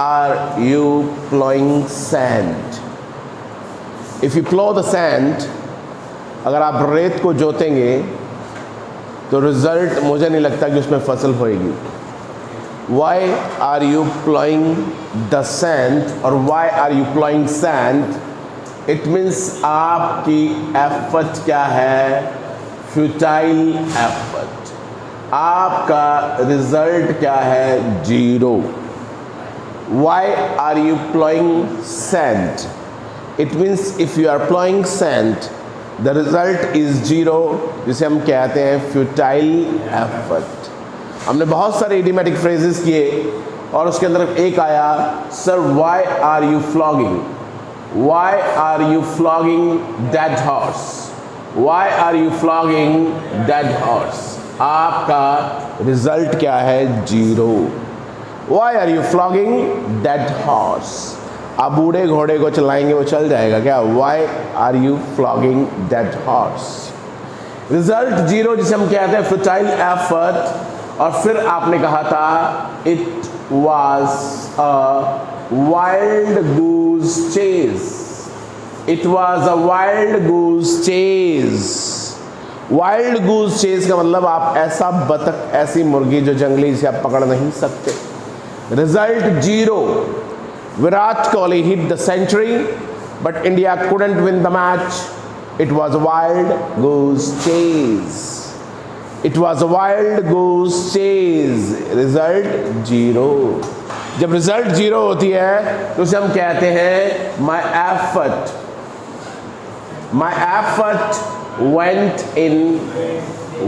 are you plowing sand? If you plow the sand, अगर आप रेत को जोतेंगे तो रिजल्ट मुझे नहीं लगता कि उसमें फसल होएगी. Why are you plowing the sand or why are you plowing sand? It means आपकी एफर्ट क्या है? Futile effort. आपका रिजल्ट क्या है? Zero. Why are you plowing sand? It means if you are plowing sand, the result is zero, जिसे हम कहते हैं फ्यूटाइल एफर्ट. हमने बहुत सारे इडियोमैटिक फ्रेजेस किए और उसके अंदर एक आया, sir why are you flogging? Why are you flogging dead horse? Why are you flogging dead horse? आपका रिजल्ट क्या है? Zero. Why are you flogging dead horse? आप बूढ़े घोड़े को चलाएंगे वो चल जाएगा क्या? Why are you flogging dead horse? Result zero, जिसे हम कहते हैं फ्यूटाइल एफर्ट. और फिर आपने कहा था it was a wild goose chase. It was a wild goose chase. Wild goose chase का मतलब आप ऐसा बतख, ऐसी मुर्गी जो जंगली, से आप पकड़ नहीं सकते. Result zero. Virat Kohli hit the century, but India couldn't win the match. It was a wild goose chase. It was a wild goose chase. Result zero. जब result zero होती है तो उसे हम कहते हैं my effort went in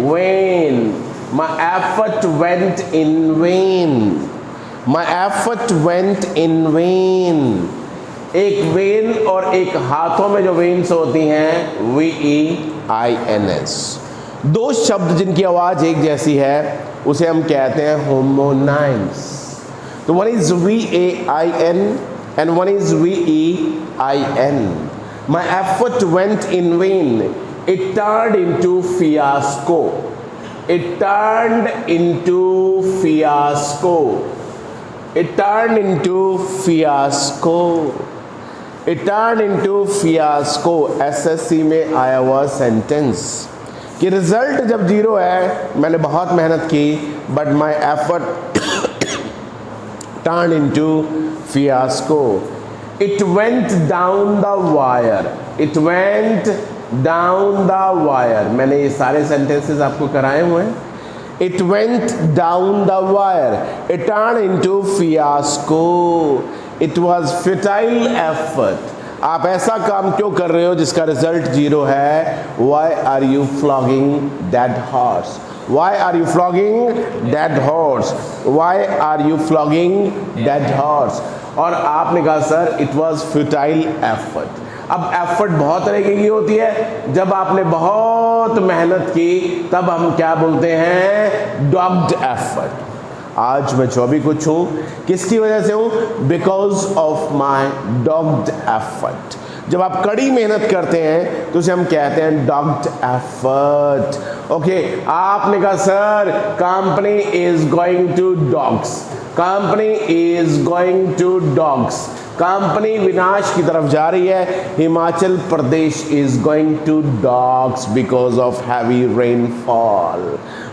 vain. My effort went in vain. My effort went in vain. एक when और एक हाथों में जो वेन्स होती हैं, VEINS. दो शब्द जिनकी आवाज एक जैसी है उसे हम कहते हैं होमोनाइम्स. तो one is VAIN and one is VEIN. My effort went in vain. It turned into fiasco. It turned into fiasco. It turned into fiasco. It turned into fiasco. SSC में आया हुआ सेंटेंस कि रिजल्ट जब zero है, मैंने बहुत मेहनत की, but my effort turned into fiasco. It went down the wire. It went down the wire. मैंने ये सारे सेंटेंसेस आपको कराए हुए हैं. It went down the wire. It turned into fiasco. It was futile effort. आप ऐसा काम क्यों कर रहे हो जिसका रिजल्ट जीरो है? Why are you flogging that horse? Why are you flogging that horse? Why are you flogging that horse? और आपने कहा sir it was futile effort. अब एफर्ट बहुत तरीके की होती है. जब आपने बहुत मेहनत की तब हम क्या बोलते हैं? डॉग्ड एफर्ट. आज मैं जो भी कुछ हूँ किसकी वजह से हूँ? Because of my dogged effort. जब आप कड़ी मेहनत करते हैं तो उसे हम कहते हैं डॉग्ड एफर्ट. ओके, आपने कहा sir company is going to dogs. Company is going to dogs. Company विनाश की तरफ जा रही है. Himachal Pradesh is going to dogs because of heavy rainfall.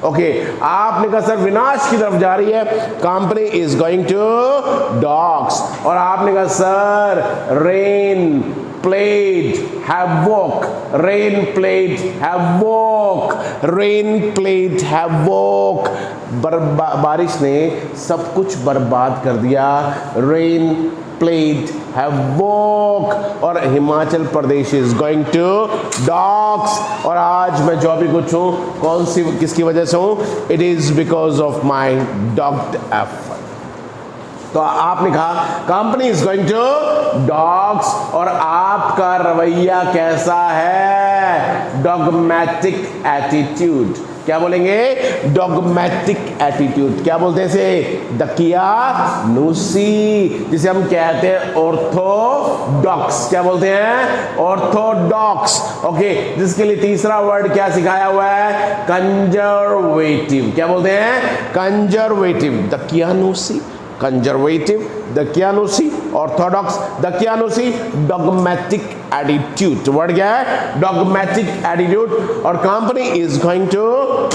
Okay, आपने कहा सर विनाश की तरफ जा रही है. Company is going to dogs. और आपने कहा sir rain played havoc. Rain played havoc. Rain played havoc. बारिश ने सब कुछ बर्बाद कर दिया. Rain played havoc. और Himachal Pradesh is going to dogs. और आज मैं जो भी कुछ हूँ कौन सी किसकी वजह से हूँ? It is because of my dogged effort. तो आपने कहा company is going to dogs. और आपका रवैया कैसा है? Dogmatic attitude. क्या बोलेंगे? Dogmatic attitude. क्या बोलते हैं इसे? दकियानूसी, जिसे हम कहते हैं ऑर्थोडॉक्स. क्या बोलते हैं? ऑर्थोडॉक्स. ओके, जिसके लिए तीसरा वर्ड क्या सिखाया हुआ है? कंजर्वेटिव. क्या बोलते हैं? कंजर्वेटिव. दकियानूसी, कंजर्वेटिव, दकियानुसी ऑर्थोडॉक्स, दकियानुसी डॉगमेटिक एटीट्यूड, वर्ड क्या है डॉगमेटिक एटीट्यूड, और company is going to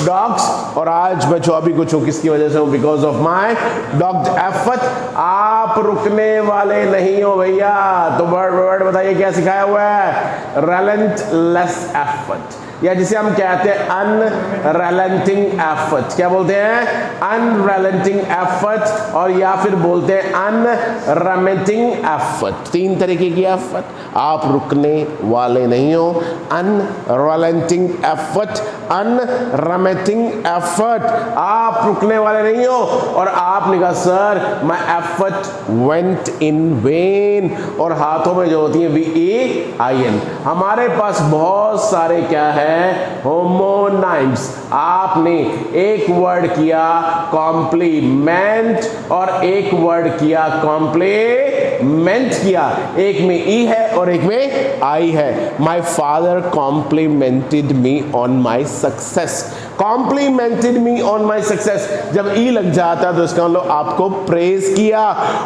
dogs, और आज मैं जो अभी कुछ हूं किसकी वजह से हूं, because of my dogged effort. आप रुकने वाले नहीं हो भैया, तो वर्ड बताइए क्या सिखाया हुआ है, relentless effort, या जिसे हम कहते हैं अनरेलेंटिंग एफर्ट, क्या बोलते हैं अनरेलेंटिंग एफर्ट, और या फिर बोलते हैं अनरेमिटिंग एफर्ट। तीन तरीके की एफर्ट, आप रुकने वाले नहीं हो, अनरेलेंटिंग एफर्ट, अनरेमिटिंग एफर्ट, आप रुकने वाले नहीं हो, और आपने कहा sir my effort went in when, और हाथों में जो होती है VAIN, हमारे पास बहुत सारे क्या है होमोनाइम्स, आपने एक वर्ड किया कॉम्प्लीमेंट और एक वर्ड किया कॉम्प्लीमेंट किया, एक में ई है और एक में आई है। My father complimented me on my success, complimented me on my success, जब ई लग जाता है तो इसका मतलब आपको प्रेज किया,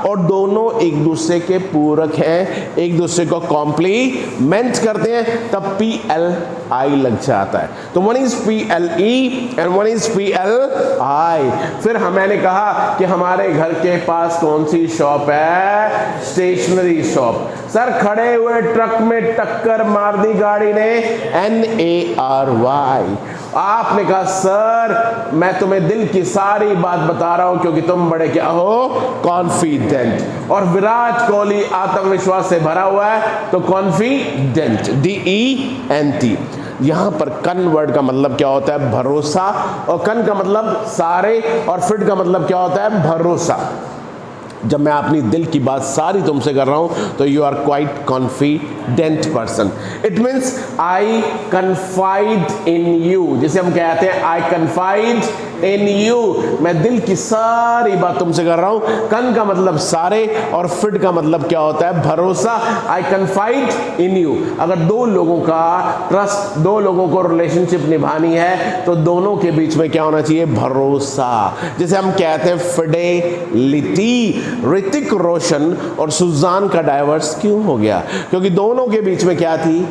और दोनों एक दूसरे के पूरक हैं, एक दूसरे को कॉम्प्लीमेंट करते हैं, तब PLI लग जाता है। तो one is PLE and one is PLI। फिर मैंने कहा कि हमारे घर के पास कौन सी शॉप है, स्टेशनरी शॉप। सर खड़े हुए ट्रक में टक्कर मार दी गाड़ी ने, NARY। आपने कहा सर मैं तुम्हें दिल की सारी बात बता रहा हूं क्योंकि तुम बड़े क्या हो, कॉन्फिडेंट, और विराट कोहली आत्मविश्वास से भरा हुआ है, तो कॉन्फिडेंट DENT। यहां पर कन वर्ड का मतलब क्या होता है, भरोसा, और कन का मतलब सारे, और फिट का मतलब क्या होता है, भरोसा। जब मैं अपनी दिल की बात सारी तुमसे कर रहा हूं तो you are quite confident person. It means I confide in you, जिसे हम कहते हैं आई कन्फाइड इन यू, मैं दिल की सारी बात तुमसे कर रहा हूं। कन का मतलब सारे, और फिट का मतलब क्या होता है, भरोसा। आई कन्फाइड इन यू। अगर दो लोगों का ट्रस्ट, दो लोगों को रिलेशनशिप निभानी है तो दोनों के बीच में क्या होना चाहिए, भरोसा, जिसे हम कहते हैं फिडेलिटी। ऋतिक रोशन और सुजान का डाइवर्स क्यों हो गया, क्योंकि दोनों के बीच में क्या थी,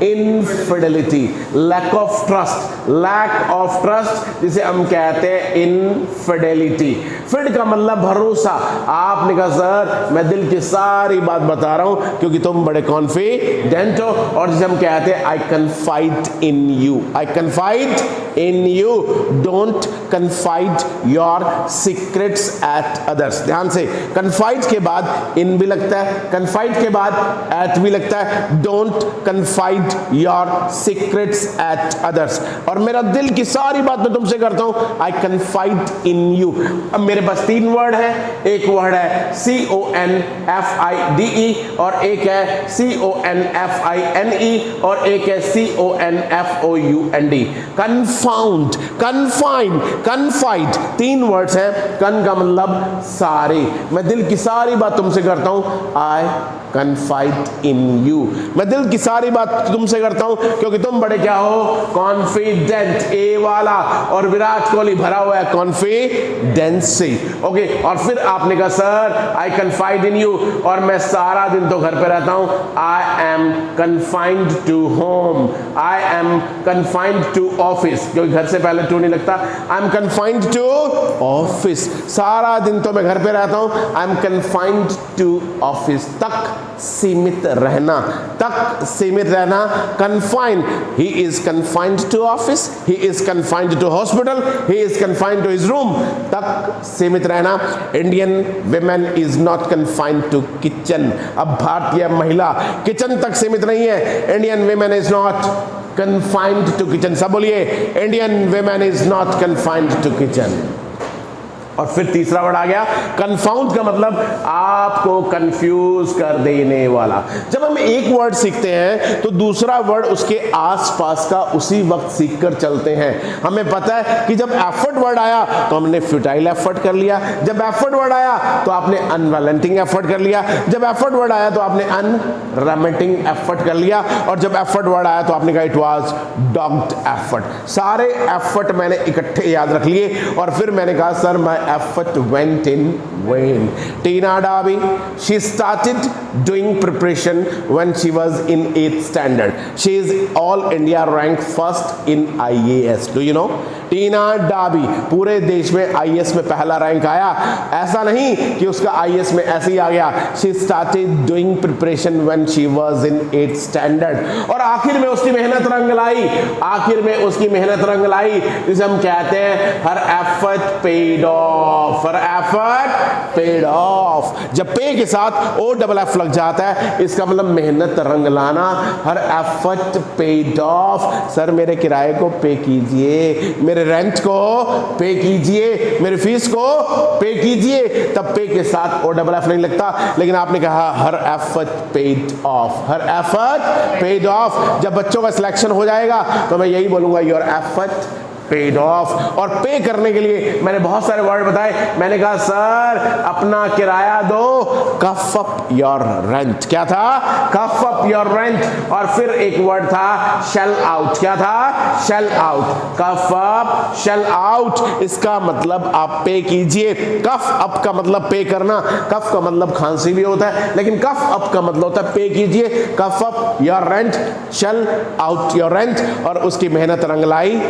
infidelity, lack of trust, lack of trust, जिसे हम कहते हैं इनफिडेलिटी। फिड का मतलब भरोसा। आपने कहा सर मैं दिल की सारी बात बता रहा हूं क्योंकि तुम बड़े कॉन्फिडेंट हो, और जिसे हम कहते हैं I confide in you, I confide in you, don't confide your secrets at others. ध्यान से, कन्फाइड के बाद इन भी लगता है, कन्फाइड के बाद एट भी लगता है, don't confide your secrets at others. और मेरा दिल की सारी बात मैं तुमसे करता हूं, आई कन्फाइड इन यू। अब मेरे पास तीन वर्ड है, एक वर्ड है CONFIDE, और एक है CONFINE, और एक है CONFOUND। कन्फाउंड, कन्फाइंड, कन्फाइड, तीन वर्ड्स हैं। कन का मतलब सारे, मैं दिल की सारी बात तुमसे करता हूं, आई कन्फाइड इन यू, मैं दिल की सारी बात तुमसे करता हूं क्योंकि तुम बड़े क्या हो, कॉन्फिडेंट, ए वाला, और विराट कोहली भरा हुआ है कॉन्फिडेंसी। ओके, और फिर आपने कहा sir I confide in you, और मैं सारा दिन तो घर पे रहता हूं, I am confined to home, I am confined to office, क्योंकि घर से पहले टू नहीं लगता, I am confined to office, सारा दिन तो मैं घर पे रहता हूं, I am confined to office, तक सीमित रहना, तक सीमित रहना, confined, he is confined to office, he is confined to hospital, he is confined to his room, तक सीमित रहना। Indian women is not confined to kitchen, अब भारतीय महिला किचन तक सीमित नहीं है, Indian women is not confined to kitchen. सब बोलिए, Indian women is not confined to kitchen. और फिर तीसरा वर्ड आ गया कंफाउंड, का मतलब आपको कंफ्यूज कर देने वाला। जब हम एक वर्ड सीखते हैं तो दूसरा वर्ड उसके आसपास का उसी वक्त सीखकर चलते हैं। हमें पता है कि जब एफर्ट वर्ड आया तो हमने फ्यूटाइल एफर्ट कर लिया, जब एफर्ट वर्ड आया तो आपने अनरेलेंटिंग एफर्ट कर लिया, जब एफर्ट वर्ड आया तो आपने अनरेमिटिंग एफर्ट कर लिया, और जब एफर्ट वर्ड आया तो आपने कहा इट वाज डॉग्ड एफर्ट। सारे एफर्ट मैंने इकट्ठे याद रख लिए, और फिर मैंने कहा सर मैं effort went in vain. Tina Darby, she started doing preparation when she was in 8th standard. She is all India ranked first in IAS. Do you know? टीना डाबी पूरे देश में आईएएस में पहला रैंक आया. ऐसा नहीं कि उसका आईएएस में ऐसे ही आ गया. She started doing preparation when she was in 8th standard. और आखिर में उसकी मेहनत रंग लाई. आखिर में उसकी मेहनत रंग लाई, जिसे हम कहते हैं हर effort paid of. Her effort paid of. जब पे के साथ ओ डबल एफ लग जाता है, इसका मतलब मेहनत रंग लाना. हर एफर्ट पेड ऑफ. सर मेरे किराए को पे कीजिए, मेरे रेंट को पे कीजिए, मेरी फीस को पे कीजिए. तब पे के साथ ओ डबल एफ नहीं लगता. लेकिन आपने कहा हर effort paid of. Her effort paid of. जब बच्चों का सिलेक्शन हो जाएगा तो मैं यही बोलूंगा योर एफर्ट पेड ऑफ. और पे करने के लिए मैंने बहुत सारे वर्ड बताए. मैंने कहा सर अपना किराया दो, कफ अप योर रेंट. क्या था? Cough up your rent. और फिर एक वर्ड था शेल आउट. क्या था? Shell out. Cough up, shell out. इसका मतलब आप पे कीजिए. कफ अप का मतलब पे करना. कफ का मतलब खांसी भी होता है, लेकिन कफ अप का मतलब होता है पे कीजिए. Cough up your rent, shell out your rent. और उसकी मेहनत रंग लाई.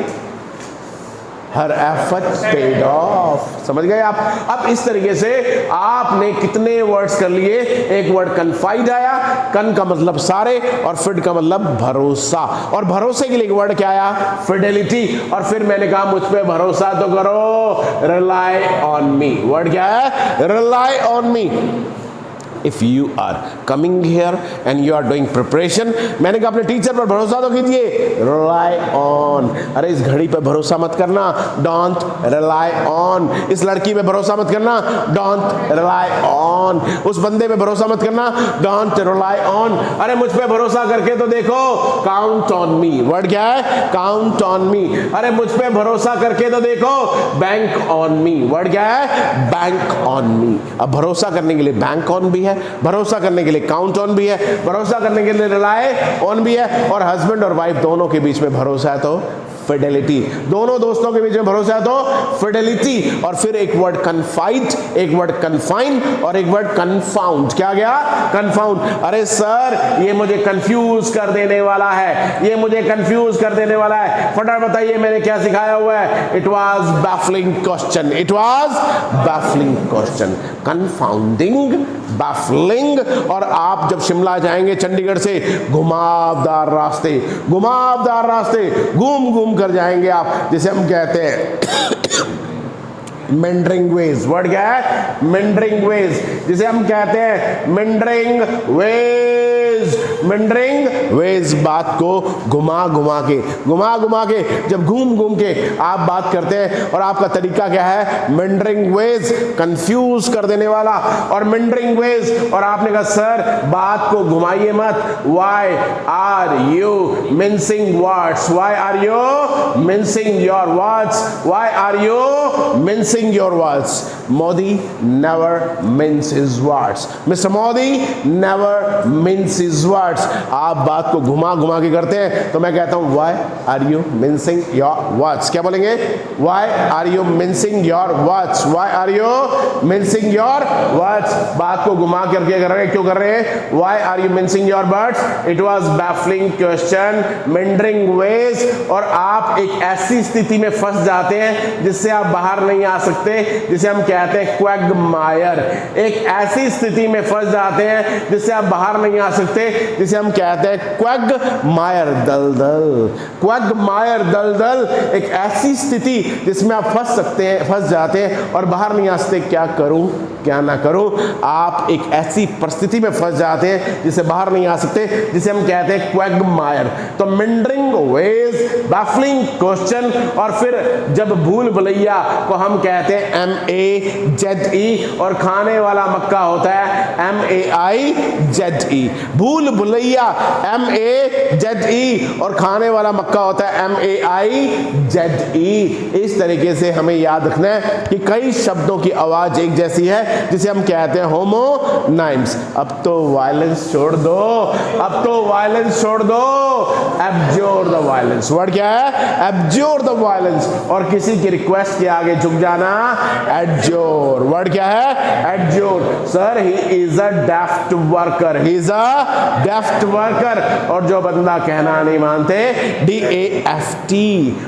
हर एफर्ट पेड ऑफ. समझ गए आप? अब इस तरीके से आपने कितने वर्ड्स कर लिए. एक वर्ड कन्फाइड आया. कन का मतलब सारे और फिड का मतलब भरोसा. और भरोसे के लिए एक वर्ड क्या आया? फिडेलिटी. और फिर मैंने कहा मुझ पे भरोसा तो करो, रिलाई ऑन मी. वर्ड क्या है? Rely on me. If you are coming here and you are doing preparation, मैंने कहा अपने टीचर पर भरोसा तो कीजिए. rely on. अरे इस घड़ी पे भरोसा मत करना. don't rely on. इस लड़की पे भरोसा मत करना. don't rely on. उस बंदे पे भरोसा मत करना. don't rely on. अरे मुझ पे भरोसा करके तो देखो. count on me. वर्ड क्या है? count on me. अरे मुझ पे भरोसा करके तो देखो. bank on me. वर्ड क्या है? bank on me. अब भरोसा करने के लिए बैंक ऑन भी है, भरोसा करने के लिए काउंट ऑन भी है, भरोसा करने के लिए रिलाय ऑन भी है. और हस्बैंड और वाइफ दोनों के बीच में भरोसा है तो फिडेलिटी. दोनों दोस्तों के बीच में भरोसा है तो फिडेलिटी. और फिर एक वर्ड कन्फाइड, एक वर्ड कन्फाइन और एक वर्ड कन्फाउंड. क्या गया? कन्फाउंड. अरे सर ये मुझे कंफ्यूज कर देने वाला है, ये मुझे कंफ्यूज कर देने वाला है. फटाफट बताइए मैंने क्या सिखाया हुआ है? It was baffling question. It was baffling question. Confounding, baffling. और आप जब शिमला जाएंगे चंडीगढ़ से, घुमावदार रास्ते, घुमावदार रास्ते, घूम घूम कर जाएंगे आप, जिसे हम कहते हैं मेंडरिंग वेज. वर्ड क्या है? Meandering ways. जिसे हम कहते हैं मेंडरिंग वेज. Meandering veg. बात को घुमा घुमा के, घुमा घुमा के, जब घूम घूम के आप बात करते हैं. और आपका तरीका क्या है? Meandering veg. कंफ्यूज कर देने वाला. और मेंडरिंग वेज. और आपने कहा सर बात को घुमाइए मत. Why are you mincing words? Why are you mincing your words? Why are you mincing your words? Modi never minces his words. Mr. Modi never minces his words. आप बात को घुमा घुमा के करते हैं तो मैं कहता हूं why are you mincing your words? क्या बोलेंगे? Why are you mincing your words? Why are you mincing your words? बात को घुमा करके कर रहे हैं. क्यों कर रहे हैं? Why are you mincing your words? It was baffling question, meandering ways. और आप एक ऐसी स्थिति में फंस जाते हैं जिससे आप बाहर नहीं आ सकते, जिसे हम कहते हैं क्वैगमायर. एक ऐसी स्थिति में फंस जाते हैं जिससे आप बाहर नहीं आ सकते, जिसे हम कहते हैं क्वैगमायर. दलदल. क्वैगमायर, दलदल. एक ऐसी स्थिति जिसमें आप फंस सकते हैं, फंस जाते हैं और बाहर नहीं आ सकते. क्या करूं क्या ना करूं? आप एक ऐसी परिस्थिति में फंस जाते हैं जिससे बाहर नहीं आ सकते, जिसे हम कहते हैं क्वैगमायर. तो मेंडरिंग वेज, बैफलिंग क्वेश्चन. और फिर जब भूल भुलैया को हम कहते हैं MAZE और खाने वाला मक्का होता है MAIZE. भूल भुलैया MAZE और खाने वाला मक्का होता है MAIZE. इस तरीके से हमें याद रखना है कि कई शब्दों की आवाज एक जैसी है जिसे हम कहते हैं होमोनाइम्स। अब तो वायलेंस छोड़ दो, अब तो वायलेंस छोड़ दो, एब्जोर द वायलेंस। वर्ड क्या है? एब्जोर द वायलेंस। और किसी की रिक्वेस्ट के आगे झुक जाना, एडजोर। वर्ड क्या है? Adjure. Sir he is a deft worker, he is a deft worker. और जो बंदा कहना नहीं मानते, DAFT।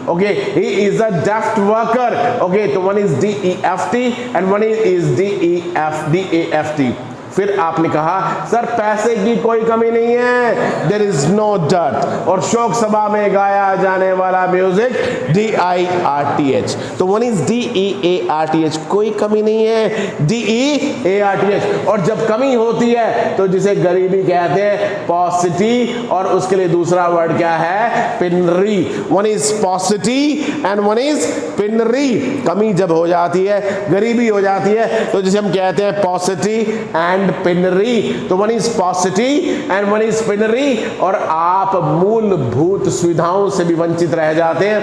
Okay, he is a deft worker. Okay, तो one is DEFT and one is DAFT। फिर आपने कहा सर पैसे की कोई कमी नहीं है, देयर इज नो डर्ट। और शोक सभा में गाया जाने वाला म्यूजिक DIRTH। तो वन इज DEARTH, कोई कमी नहीं है, DEARTH। और जब कमी होती है तो जिसे गरीबी कहते हैं, पॉसिटी। और उसके लिए दूसरा वर्ड क्या है? Penury. One is paucity and one is penury. कमी जब हो जाती है, गरीबी हो जाती है, तो जिसे हम कहते हैं पॉसिटी एंड पिनरी। तो one is paucity and one is penury. और आप मूलभूत सुविधाओं से भी वंचित रह जाते हैं,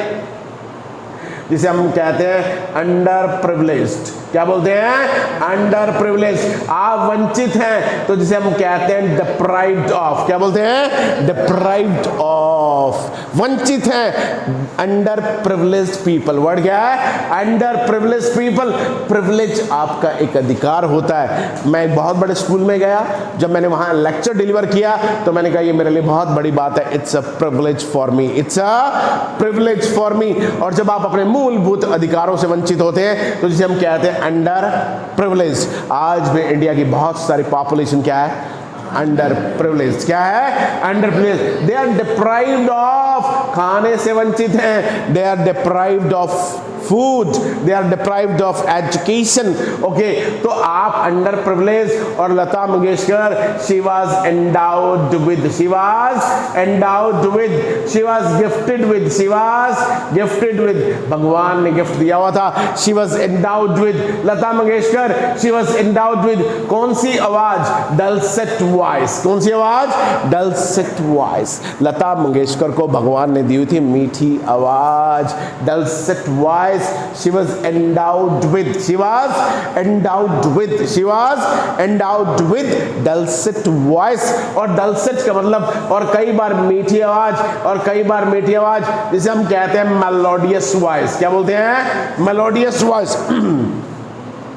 जिसे हम कहते हैं अंडर प्रिविलेज्ड। क्या बोलते हैं? Under privileged. आप वंचित हैं, तो जिसे हम कहते हैं डिप्राइव्ड ऑफ। क्या बोलते हैं? Deprived of. वंचित हैं, अंडर प्रिविलेज्ड पीपल। वर्ड क्या है? Under privileged people. प्रिविलेज आपका एक अधिकार होता है। मैं एक बहुत बड़े स्कूल में गया, जब मैंने वहां लेक्चर डिलीवर किया तो मैंने कहा ये मेरे लिए बहुत बड़ी बात है, it's a privilege for me, it's a privilege for me. और जब आप अपने मूलभूत अधिकारों से वंचित होते हैं, तो जिसे हम कहते हैं अंडर प्रिविलेज। आज में इंडिया की बहुत सारी पॉपुलेशन क्या है? Under privilege. क्या है? Under privilege. They are deprived of, खाने से वंचित हैं, they are deprived of food, they are deprived of education. Okay, तो आप अंडर प्रिविलेज। और Lata Mangeshkar, she was endowed with, she was endowed with, she was gifted with, she was gifted with, भगवान ने gift दिया हुआ था। She was endowed with, Lata Mangeshkar, she was endowed with कौन सी आवाज? डलसेट वॉइस। कौन सी आवाज? डलसेट वॉइस। लता मंगेशकर को भगवान ने दी हुई थी मीठी आवाज, डलसेट voice. She was endowed with, she was endowed with, she was endowed with dulcet voice। और dulcet का मतलब, और कई बार मीठी आवाज, और कई बार मीठी आवाज जिसे हम कहते हैं melodious voice। क्या बोलते हैं? melodious voice।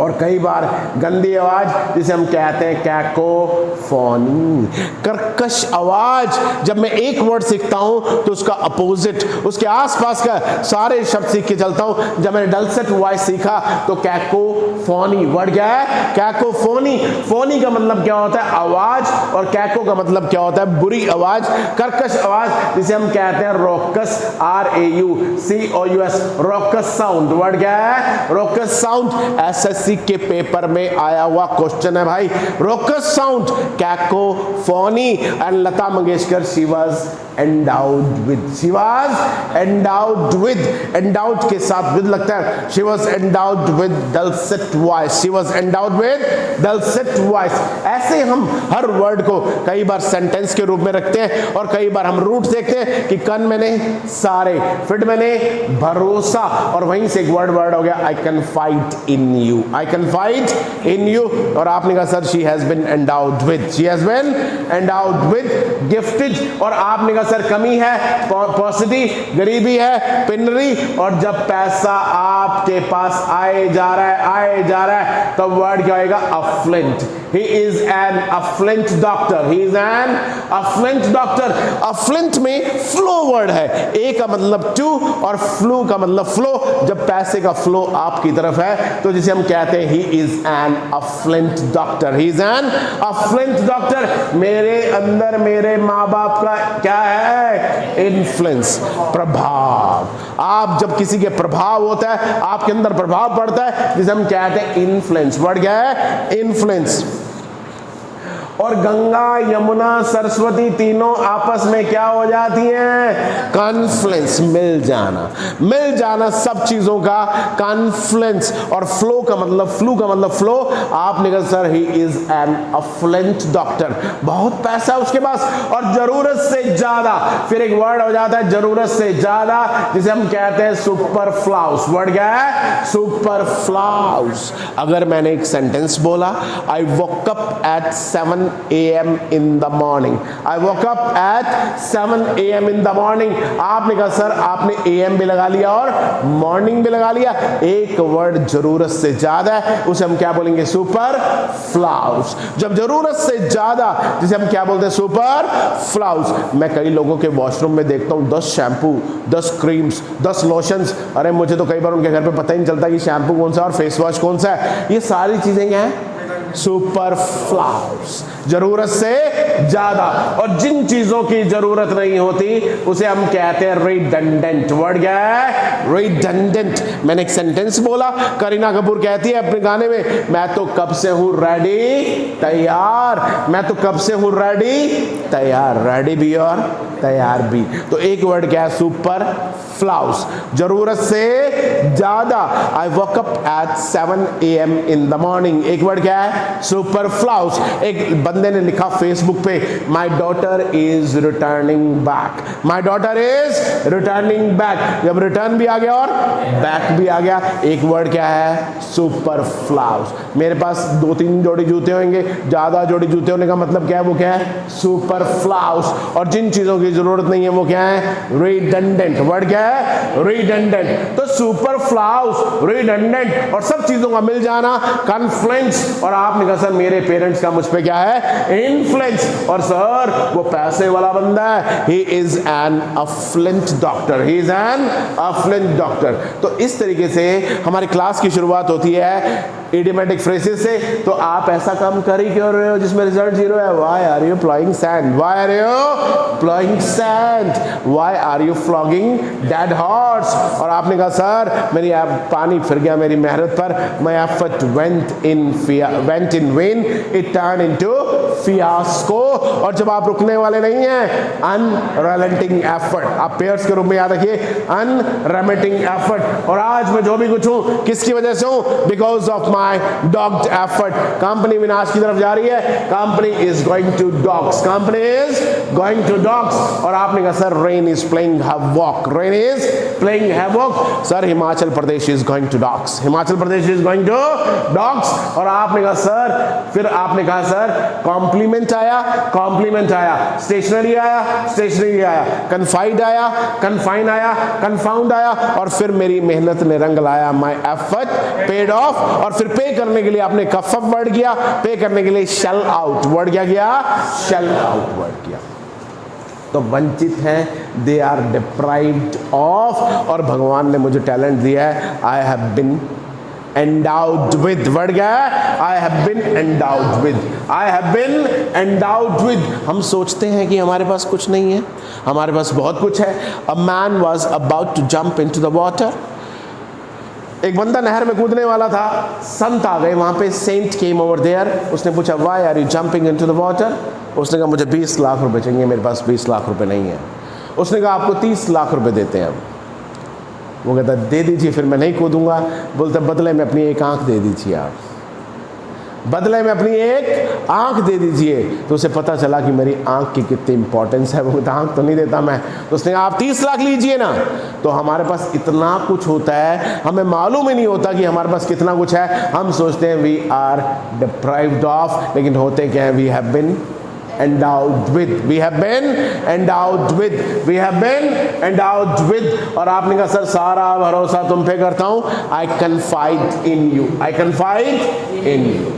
और कई बार गंदी आवाज जिसे हम कहते हैं कैकोफोनी, कर्कश आवाज। जब मैं एक वर्ड सीखता हूं तो उसका अपोजिट, उसके आसपास का सारे शब्द सीख के चलता हूं। जब मैंने डलसेट वॉइस सीखा तो कैकोफोनी। वर्ड क्या है? कैकोफोनी। फोनी का मतलब क्या होता है? आवाज। और कैको का मतलब क्या होता है? बुरी आवाज, कर्कश आवाज, जिसे हम कहते हैं raucous, RAUCOUS, raucous sound. Word क्या है? Raucous sound. SSC के पेपर में आया हुआ क्वेश्चन है भाई, raucous sound, cacophony. And Lata Mangeshkar, she was endowed with, she was endowed with, endowed के साथ विद लगता है, she was endowed with dulcet voice, she was endowed with dulcet voice. ऐसे हम हर वर्ड को कई बार सेंटेंस के रूप में रखते हैं, और कई बार हम रूट देखते हैं कि कन मैंने सारे, फिट मैंने भरोसा, और वहीं से एक वर्ड हो गया I confide in you, I confide in you. और आपने कहा sir she has been endowed with, she has been endowed with gifted. और आपने कहा सर कमी है, पॉसिटी, गरीबी है, पिनरी। और जब पैसा आपके पास आए जा रहा है तो वर्ड क्या होगा? अफ्लिंट। He is an affluent doctor. He is an affluent doctor. Affluent में फ्लो वर्ड है, ए का मतलब टू और फ्लू का मतलब फ्लो। जब पैसे का फ्लो आपकी तरफ है तो जिसे हम कहते हैं he is an affluent doctor. He is an affluent doctor. मेरे अंदर मेरे माँ बाप का क्या है? इन्फ्लुएंस, प्रभाव। आप जब किसी के प्रभाव होता है, आपके अंदर प्रभाव पड़ता है, जिसे हम कहते हैं इन्फ्लुएंस। वर्ड क्या है? इन्फ्लुएंस। और गंगा यमुना सरस्वती तीनों आपस में क्या हो जाती हैं? कॉन्फ्लुएंस, मिल जाना सब चीजों का कॉन्फ्लुएंस। और फ्लो का मतलब फ्लो। आपने कहा sir he is an affluent doctor, बहुत पैसा उसके पास और जरूरत से ज्यादा। फिर एक वर्ड हो जाता है जरूरत से ज्यादा, जिसे हम कहते हैं सुपरफ्लाउस। वर्ड क्या है? सुपरफ्लाउस। अगर मैंने एक सेंटेंस बोला, I woke up at 7 AM in the morning, I woke up at 7 AM in the morning. आपने कहा सर आपने AM भी लगा लिया और मॉर्निंग भी लगा लिया। एक वर्ड जरूरत से ज्यादा है, उसे हम क्या बोलेंगे? सुपरफ्लाउस। जब जरूरत से ज्यादा, जिसे हम क्या बोलते हैं? सुपरफ्लाउस। मैं कई लोगों के वॉशरूम में देखता हूं 10 शैम्पू, 10 क्रीम्स, 10 लोशंस। अरे मुझे तो कई बार उनके घर पे पता ही नहीं चलता कि शैम्पू कौन सा और फेस वॉश कौन सा है। ये सारी चीजें क्या है? सुपरफ्लाउस, जरूरत से ज्यादा। और जिन चीजों की जरूरत नहीं होती उसे हम कहते हैं रिडंडेंट। वर्ड क्या है? रिडंडेंट। मैंने एक सेंटेंस बोला, करीना कपूर कहती है अपने गाने में, मैं तो कब से हूं रेडी तैयार, मैं तो कब से हूं रेडी तैयार। रेडी भी और तैयार भी। तो एक वर्ड क्या है? सुपरफ्लाउस, जरूरत से ज्यादा। I walk up at 7 AM in the morning. एक वर्ड क्या है? सुपरफ्लाउस। एक बंदे ने लिखा फेसबुक पे, my daughter is returning back, my daughter is returning back. जब रिटर्न भी आ गया और बैक भी आ गया, एक वर्ड क्या है? सुपरफ्लाउस। मेरे पास 2-3 जोड़ी जूते होंगे, ज्यादा जोड़ी जूते होने का मतलब क्या है? वो क्या है? सुपरफ्लाउस। और जिन चीजों की जरूरत नहीं है वो क्या है? रिडंडेंट। वर्ड क्या है? रिडंडेंट। तो सुपरफ्लाउस, रिडंडेंट और सब चीजों का मिल जाना, कॉन्फ्लुएंस। और आपने कहा सर मेरे पेरेंट्स का मुझ पे क्या है? इन्फ्लुएंस। और सर वो पैसे वाला बंदा है, he is an affluent doctor, he is an affluent doctor. तो इस तरीके से हमारी क्लास की शुरुआत होती है इडियोमेटिक फ्रेजेस से। तो आप ऐसा काम कर ही क्यों रहे हो जिसमें रिजल्ट 0 है? Why are you plowing sand? Why are you plowing sand? Why are you flogging dead horse? और आपने कहा सर मेरी पानी फिर गया मेरी मेहनत पर, my effort went in vain, it turned into fiasco। और जब आप रुकने वाले नहीं हैं, unrelenting effort, आप पेयर्स के रूप में याद रखिए, unremitting effort। और आज मैं जो भी कुछ हूं किसकी वजह से हूं? Because of my dogged effort। Company विनाश की तरफ जा रही है, company is going to dogs, company is going to dogs। और आपने कहा sir rain is playing havoc, rain is playing havoc। Sir Himachal Pradesh is going to dogs, Himachal Pradesh is going to dogs। और आपने कहा सर, फिर आपने कहा सर कॉम्प्लीमेंट आया, कॉम्प्लीमेंट आया, स्टेशनरी आया, स्टेशनरी आया, कन्फाइड आया, कन्फाइन आया, कन्फाउंड आया, और फिर मेरी मेहनत ने रंग लाया, माई एफर्ट पेड ऑफ। और फिर पे करने के लिए आपने कफअप वर्ड किया, पे करने के लिए शेल आउट वर्ड क्या किया? शेल आउट वर्ड किया। तो वंचित हैं, दे आर डिप्राइव्ड ऑफ। और भगवान ने मुझे टैलेंट दिया है, I have been endowed with। Word क्या है? I have been endowed with, I have been endowed with। हम सोचते हैं कि हमारे पास कुछ नहीं है, हमारे पास बहुत कुछ है। A man was about to jump into the water। एक बंदा नहर में कूदने वाला था, संत आ गए वहां पे, सेंट केम ओवर देयर। उसने पूछा why are you jumping into the water? उसने कहा मुझे 20 लाख रुपए चाहिए, मेरे पास 20 लाख रुपए नहीं है। उसने कहा आपको 30 लाख रुपए देते हैं हम। वो कहता दे दीजिए, फिर मैं नहीं कूदूंगा। बोलता बदले में अपनी एक आंख दे दीजिए, आप बदले में अपनी एक आंख दे दीजिए। तो उसे पता चला कि मेरी आंख की कितनी इंपॉर्टेंस है। वो कहता आंख तो नहीं देता मैं। तो उसने कहा आप 30 लाख लीजिए ना। तो हमारे पास इतना कुछ होता है, हमें मालूम ही नहीं होता कि हमारे पास कितना कुछ है। हम सोचते हैं वी आर डिप्राइव्ड ऑफ, लेकिन होते क्या है? We have been endowed with, we have been endowed with, we have been endowed with। और आपने कहा सर सारा भरोसा तुम पे करता हूं, I confide in you, I confide in you।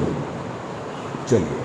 चलिए